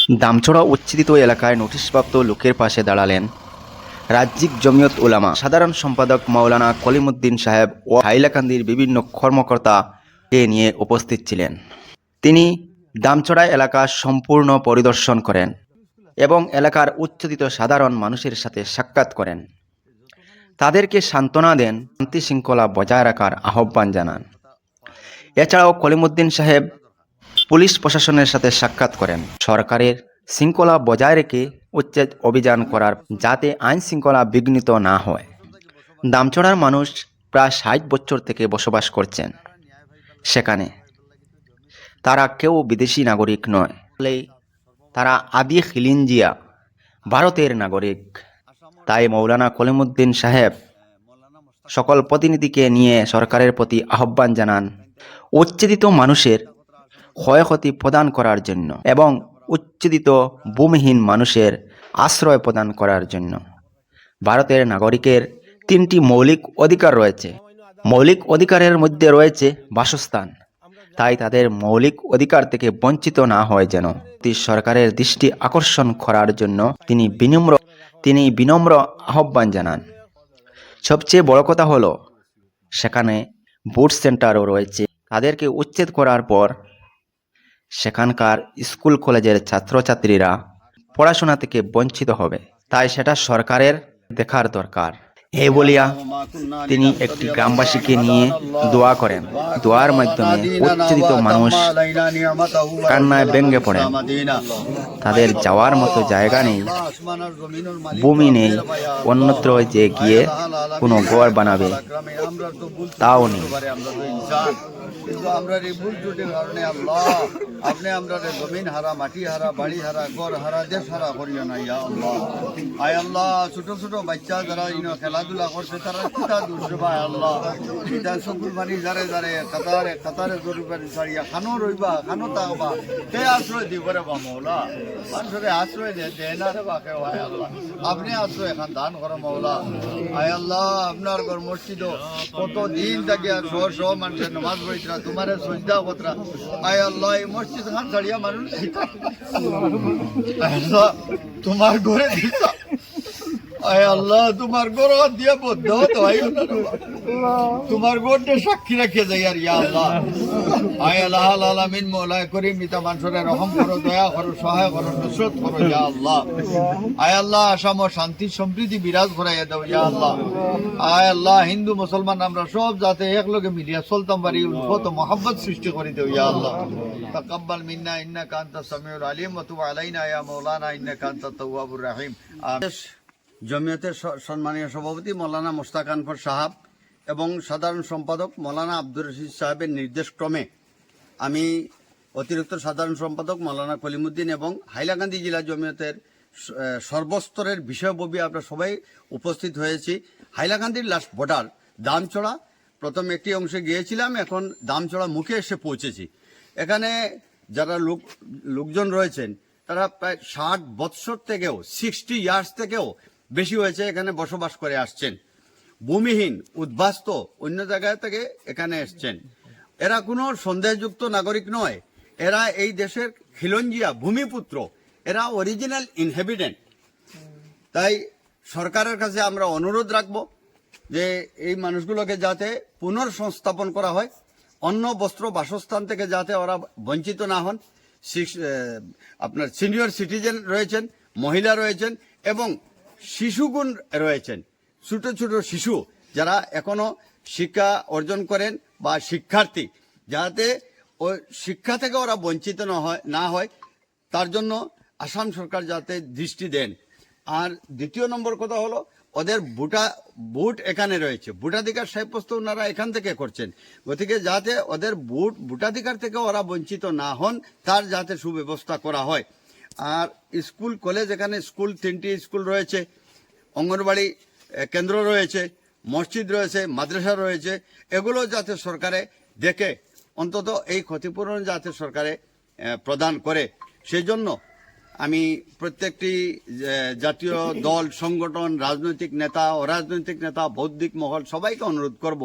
দামছড়া উচ্ছেদিত এলাকায় নোটিশপ্রাপ্ত লোকের পাশে দাঁড়ালেন রাজ্যিক জমিয়ত উলামা সাধারণ সম্পাদক মাওলানা কলিমুদ্দিন সাহেব ও হাইলাকান্দির বিভিন্ন কর্মকর্তাকে নিয়ে উপস্থিত ছিলেন। তিনি দামছড়া এলাকা সম্পূর্ণ পরিদর্শন করেন এবং এলাকার উচ্ছেদিত সাধারণ মানুষের সাথে সাক্ষাৎ করেন। তাদেরকে সান্ত্বনা দেন, শান্তি শৃঙ্খলা বজায় রাখার আহ্বান জানান। এছাড়াও কলিমুদ্দিন সাহেব পুলিশ প্রশাসনের সাথে সাক্ষাৎ করেন, সরকারের শৃঙ্খলা বজায় রেখে উচ্ছেদ অভিযান করার যাতে আইন শৃঙ্খলা বিঘ্নিত না হয়। দামছড়ার মানুষ প্রায় ৬০ বছর থেকে বসবাস করছেন সেখানে। তারা কেউ বিদেশি নাগরিক নয়, তারা আদি খিলিঞ্জিয়া ভারতের নাগরিক। তাই মৌলানা কলিমুদ্দিন সাহেব সকল প্রতিনিধিকে নিয়ে সরকারের প্রতি আহ্বান জানান উচ্ছেদিত মানুষের ক্ষয়ক্ষতি প্রদান করার জন্য এবং উচ্ছেদিত ভূমিহীন মানুষের আশ্রয় প্রদান করার জন্য। ভারতের নাগরিকের ৩টি মৌলিক অধিকার রয়েছে। মৌলিক অধিকারের মধ্যে রয়েছে বাসস্থান। তাই তাদের মৌলিক অধিকার থেকে বঞ্চিত না হয় যেন সরকারের দৃষ্টি আকর্ষণ করার জন্য তিনি বিনম্র আহ্বান জানান। সবচেয়ে বড় কথা হলো সেখানে বুট সেন্টারও রয়েছে। তাদেরকে উচ্ছেদ করার পর সেখানকার স্কুল কলেজের ছাত্রছাত্রীরা পড়াশোনা থেকে বঞ্চিত হবে। তাই সেটা সরকারের দেখার দরকার। এই বলিয়া তিনি একটি গ্রামবাসীকে নিয়ে দোয়া করেন। দোয়ার মাধ্যমে উচ্ছেদিত মানুষ কান্নায় ভেঙে পড়েন। তাদের যাওয়ার মতো জায়গা নেই, ভূমি নেই, অন্যত্র যে গিয়ে কোনো ঘর বানাবে তাও নেই। কিন্তু আমরা এই ভুল ত্রুটির কারণে আল্লাহ আপনি আমরা জমিন হারা, মাটি হারা, বাড়ি হারা, ঘর হারা, দেশ হারা করিও না ইয়া আল্লাহ। আয় আল্লাহ, ছোট ছোট বাচ্চা যারা খেলাধুলা করছে তারা কিতা দুর্যোগ আল্লাহ, এটা চকুর পানি যারে যারে কাতারে কাতারে চকুর পানি ছাড়িয়া খানো রইবা, খানো তাকবা, কে আশ্রয় দিব রে বা মৌলা। মানুষের আশ্রয় দেয় না রে বা কেউ। আয় আল্লাহ, আপনি আশ্রয় এখান দান করো মৌলা। আয় আল্লাহ, আপনার ঘর মসজিদ কত দিন থেকে আর শহ শহ মানুষের নামাজ পড়িতরা, তোমার সজদা কতরা। আয় আল্লাহ, এই মসজিদ খান ছাড়িয়া মানুষ তোমার ঘরে দিতা। আয় আল্লাহ, তোমার ঘর দিয়া বদ্ধ হতো তোমার ঘরটা সাক্ষী রাখিয়ে যাই আর ইয়া আল্লাহ। আয় আল্লাহ আলামিন মৌলা করিম নিতা মানুষের রহম করো, দয়া করো, সহায় করো, নুসরত করো ইয়া আল্লাহ। আয় আল্লাহ, আসাম শান্তি সমৃদ্ধি বিরাজ করাইয়া দাও ইয়া আল্লাহ। আয় আল্লাহ, হিন্দু মুসলমান আমরা সব যাতে একলগে মিলিয়া চলতাম পারি, উলফত মোহাম্মদ সৃষ্টি করে দেও ইয়া আল্লাহ। তাকাব্বাল মিন্না ইন্নাকা আনতাস সামিউল আলিম ওয়া তুব আলাইনা ইয়া মাওলানা ইন্নাকা আনতাত তাওয়াবুর রহিম। জমিয়তের সম্মানীয় সভাপতি মৌলানা মোস্তাক আনফর সাহাব এবং সাধারণ সম্পাদক মৌলানা আব্দুর রশিদ সাহেবের নির্দেশক্রমে আমি অতিরিক্ত সাধারণ সম্পাদক মৌলানা কলিমুদ্দিন এবং হাইলাকান্দি জেলা জমিয়তের সর্বস্তরের বিষয়ববী আমরা সবাই উপস্থিত হয়েছি। হাইলাকান্দির লাস্ট বর্ডার দামছড়া, প্রথম একটি অংশে গিয়েছিলাম, এখন দামছড়া মুখে এসে পৌঁছেছি। এখানে যারা লোকজন রয়েছেন তারা প্রায় 60 বৎসর থেকেও 60 ইয়ার্স থেকেও বেশি হয়েছে এখানে বসবাস করে আসছেন। ভূমিহীন উদ্বাস্ত অন্য জায়গা থেকে এখানে এসছেন। এরা কোনো সন্দেহযুক্ত নাগরিক নয়, এরা এই দেশের খিলঞ্জিয়া ভূমিপুত্র, এরা অরিজিনাল ইনহেবিটেন্ট। তাই সরকারের কাছে আমরা অনুরোধ রাখব যে এই মানুষগুলোকে যাতে পুনর্সংস্থাপন করা হয়, অন্ন বস্ত্র বাসস্থান থেকে যাতে ওরা বঞ্চিত না হন। আপনার সিনিয়র সিটিজেন রয়েছেন, মহিলা রয়েছেন এবং শিশুগুণ রয়েছেন, ছোট ছোট শিশু যারা এখনো শিক্ষা অর্জন করেন বা শিক্ষার্থী, যাতে ওই শিক্ষা থেকে ওরা বঞ্চিত না হয় তার জন্য আসাম সরকার যাতে দৃষ্টি দেন। আর দ্বিতীয় নম্বর কথা হলো ওদের বুট এখানে রয়েছে, ভোটাধিকার সাব্যস্ত ওনারা এখান থেকে করছেন, গতিকে যাতে ওদের ভোটাধিকার থেকে ওরা বঞ্চিত না হন তার যাতে সুব্যবস্থা করা হয়। আর স্কুল কলেজ, এখানে স্কুল 3টি স্কুল রয়েছে, অঙ্গনবাড়ি কেন্দ্র রয়েছে, মসজিদ রয়েছে, মাদ্রাসা রয়েছে, এগুলো যাতে সরকারে দেখে অন্তত এই ক্ষতিপূরণ যাতে সরকারে প্রদান করে, সেই জন্য আমি প্রত্যেকটি জাতীয় দল, সংগঠন, রাজনৈতিক নেতা, অরাজনৈতিক নেতা, বৌদ্ধিক মহল সবাইকে অনুরোধ করব